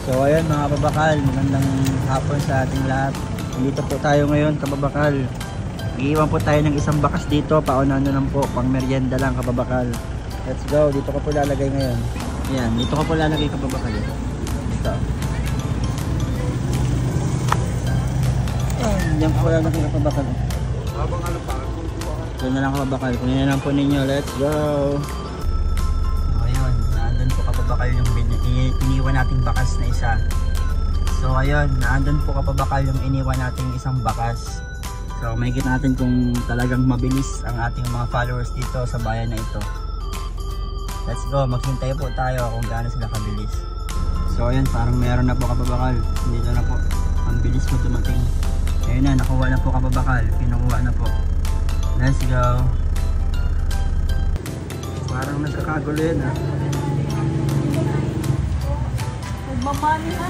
So ayan mga kababakal, magandang hapon sa ating lahat. Dito po tayo ngayon kababakal. Iiwan po tayo ng isang bakas dito, paunahan lang po, pang merienda lang kababakal. Let's go, dito ko po lalagay ngayon. Ayan, dito ko po lalagay kababakal. Dito. Diyan po lalagay kababakal. Habang ano pa? Ito na lang kababakal, kunin na lang po ninyo, let's go. Ayun, naandun po kababakal yung iniwan nating bakas na isa. So ayun, naandun po kababakal yung iniwan nating isang bakas. So makikita natin kung talagang mabilis ang ating mga followers dito sa bayan na ito. Let's go, maghintay po tayo kung gaano sila kabilis. So ayun, parang meron na po kababakal. Dito na po, ang bilis ko dumating. Ayun na, nakuha na po kababakal, pinukuha na po. Let's go. Parang nagkakagulo yun ha. Nagmamani ha.